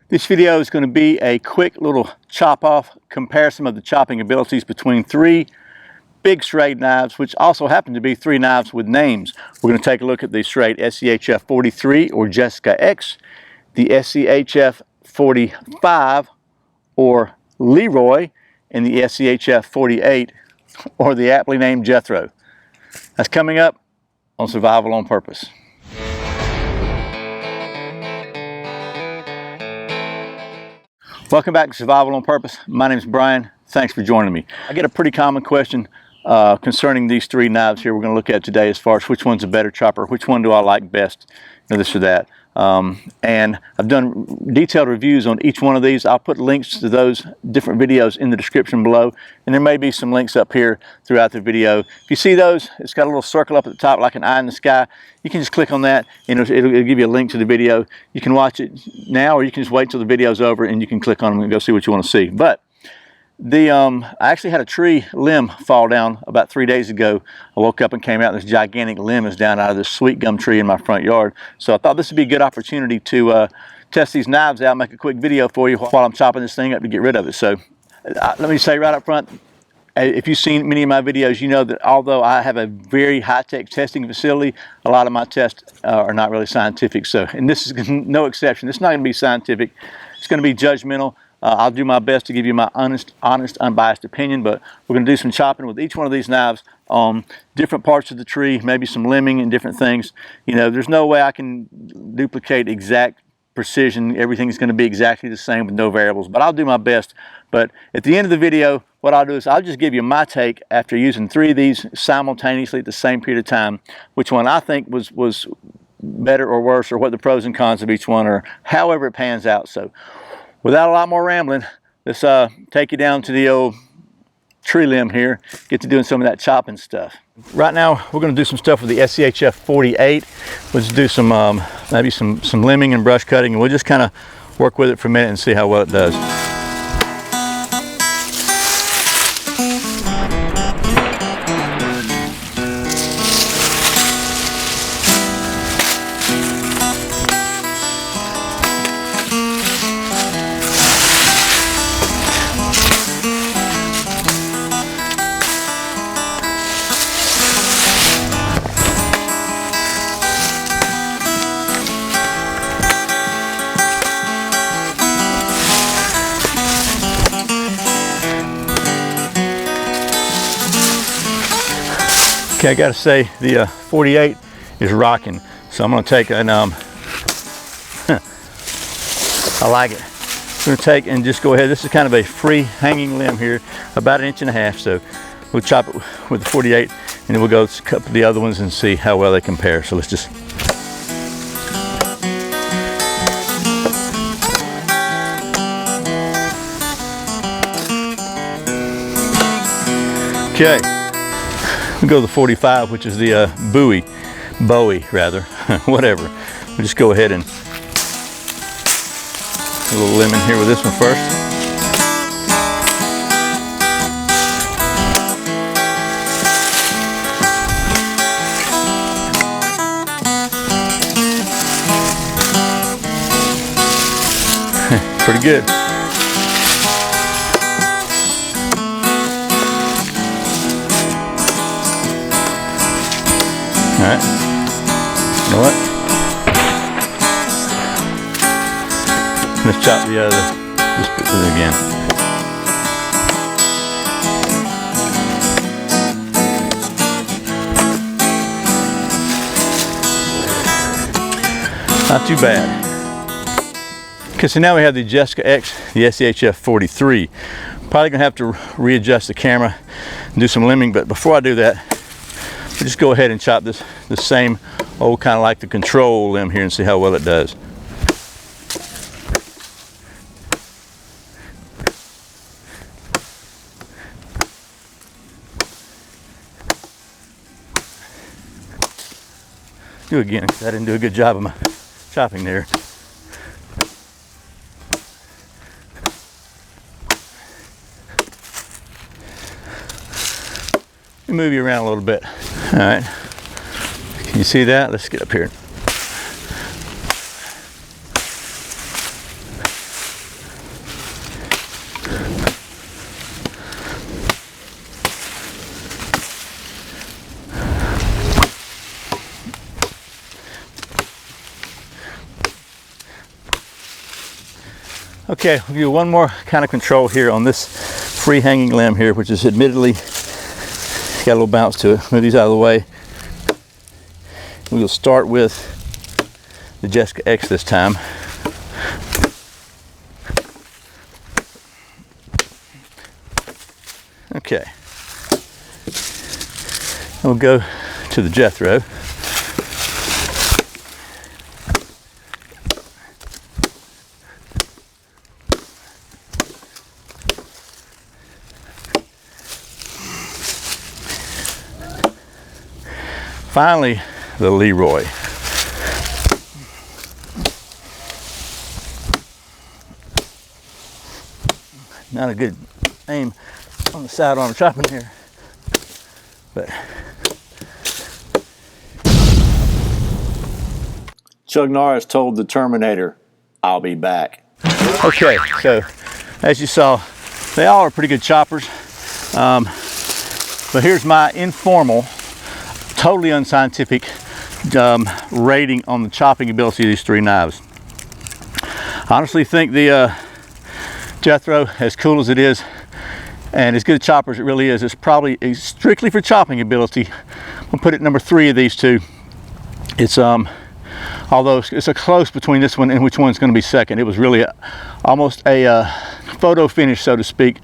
This video is going to be a quick little chop off comparison of the chopping abilities between three big Schrade knives, which also happen to be three knives with names. We're going to take a look at the Schrade SCHF43 or Jessica X, the SCHF45 or Leroy, and the SCHF48 or the aptly named Jethro. That's coming up on Survival on Purpose. Welcome back to Survival on Purpose. My name is Brian. Thanks for joining me. I get a pretty common question concerning these three knives here we're going to look at today, as far as which one's a better chopper, which one do I like best, this or that. And I've done detailed reviews on each one of these. I'll put links to those different videos in the description below, and there may be some links up here throughout the video. If you see those, it's got a little circle up at the top like an eye in the sky. You can just click on that and it'll give you a link to the video. You can watch it now, or you can just wait till the video's over and you can click on them and go see what you want to see. But I actually had a tree limb fall down about 3 days ago. I woke up and came out, and this gigantic limb is down out of this sweet gum tree in my front yard. So I thought this would be a good opportunity to test these knives out, make a quick video for you while I'm chopping this thing up to get rid of it. So let me say right up front, if you've seen many of my videos, you know that although I have a very high-tech testing facility, a lot of my tests are not really scientific. So, and this is no exception. This is not going to be scientific. It's going to be judgmental. I'll do my best to give you my honest, unbiased opinion, but we're going to do some chopping with each one of these knives on different parts of the tree, maybe some limbing and different things. You know, there's no way I can duplicate exact precision. Everything's going to be exactly the same with no variables, but I'll do my best. But at the end of the video, what I'll do is I'll just give you my take after using three of these simultaneously at the same period of time, which one I think was better or worse, or what the pros and cons of each one are, however it pans out. So without a lot more rambling, let's take you down to the old tree limb here, get to doing some of that chopping stuff. Right now, we're going to do some stuff with the SCHF48. Let's do some maybe some limbing and brush cutting, and we'll just kind of work with it for a minute and see how well it does. Okay, I gotta say the 48 is rocking, so I'm gonna take an I like it. I'm gonna take and just go ahead. This is kind of a free hanging limb here, about 1.5 inches, so we'll chop it with the 48, and then we'll go a couple of the other ones and see how well they compare. So let's just. Okay. We'll go to the 45, which is the Bowie, rather, whatever. We'll just go ahead and a little lemon here with this one first. Pretty good. All right, you know what? Let's chop the other, just put it again. Not too bad. Okay, so now we have the Jessica X, the SCHF43. Probably gonna have to readjust the camera and do some limbing, but before I do that, we'll just go ahead and chop the same old, kind of like the control limb here, and see how well it does. Do it again, because I didn't do a good job of my chopping there. Let me move you around a little bit. All right. Can you see that? Let's get up here. Okay, we'll do one more kind of control here on this free hanging limb here, which is admittedly got a little bounce to it. Move these out of the way. We will start with the Jessica X this time. Okay. We'll go to the Jethro. Finally, the Leroy. Not a good aim on the sidearm chopping here, but Chuck Norris told the Terminator, "I'll be back." Okay, so as you saw, they all are pretty good choppers, but here's my informal, totally unscientific rating on the chopping ability of these three knives. I honestly think the Jethro, as cool as it is and as good a chopper as it really is probably strictly for chopping ability. We'll put it number 3 of these two. It's although it's a close between this one and which one's going to be second. It was really almost a photo finish, so to speak,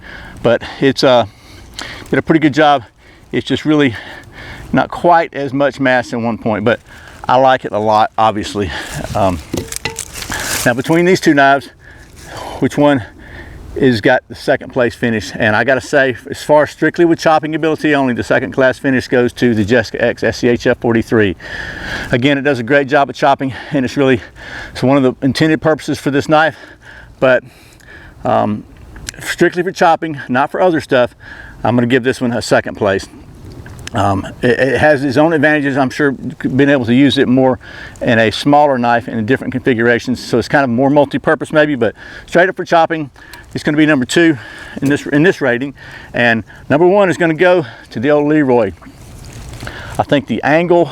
but it's did a pretty good job. It's just really not quite as much mass in one point, but I like it a lot, obviously. Now between these two knives, which one is got the second place finish? And I gotta say, as far as strictly with chopping ability only, the second class finish goes to the Jessica X SCHF43. Again, it does a great job at chopping, and it's one of the intended purposes for this knife, but strictly for chopping, not for other stuff, I'm gonna give this one a second place. It has its own advantages. I'm sure being able to use it more in a smaller knife in different configurations, so it's kind of more multi-purpose maybe, but straight up for chopping, it's going to be number 2 in this rating, and number 1 is going to go to the old Leroy. I think the angle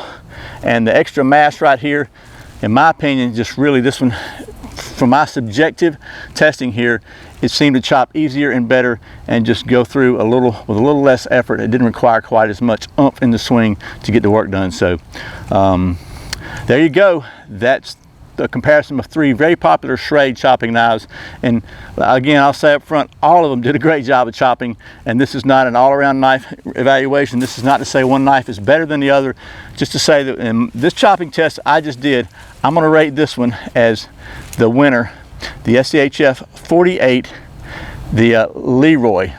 and the extra mass right here, in my opinion, just really this one, from my subjective testing here, it seemed to chop easier and better and just go through with a little less effort. It didn't require quite as much oomph in the swing to get the work done. So there you go. That's the comparison of 3 very popular Schrade chopping knives. And again, I'll say up front, all of them did a great job of chopping, and this is not an all-around knife evaluation. This is not to say one knife is better than the other, just to say that in this chopping test I just did, I'm going to rate this one as the winner, the SCHF48, the Leroy.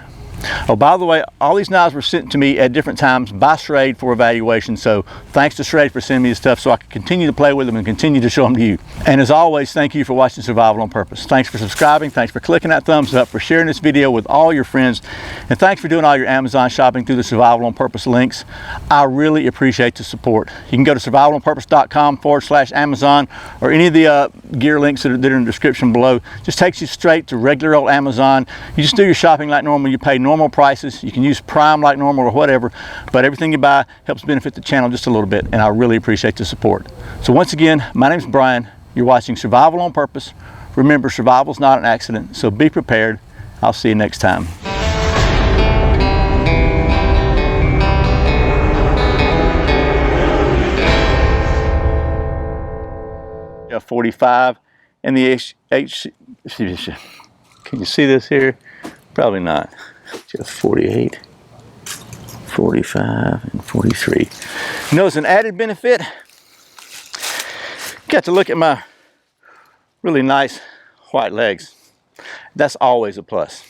Oh, by the way, all these knives were sent to me at different times by Schrade for evaluation, so thanks to Schrade for sending me this stuff so I can continue to play with them and continue to show them to you. And as always, thank you for watching Survival on Purpose. Thanks for subscribing, thanks for clicking that thumbs up, for sharing this video with all your friends, and thanks for doing all your Amazon shopping through the Survival on Purpose links. I really appreciate the support. You can go to survivalonpurpose.com/Amazon, or any of the gear links that are in the description below. Just takes you straight to regular old Amazon. You just do your shopping like normal. You pay normal prices. You can use Prime like normal or whatever, but everything you buy helps benefit the channel just a little bit, and I really appreciate the support. So once again, my name's Brian. You're watching Survival on Purpose. Remember, survival's not an accident, so be prepared. I'll see you next time. SCHF45 and the can you see this here? Probably not. Just 48, 45, and 43. You know, as an added benefit, got to look at my really nice white legs. That's always a plus.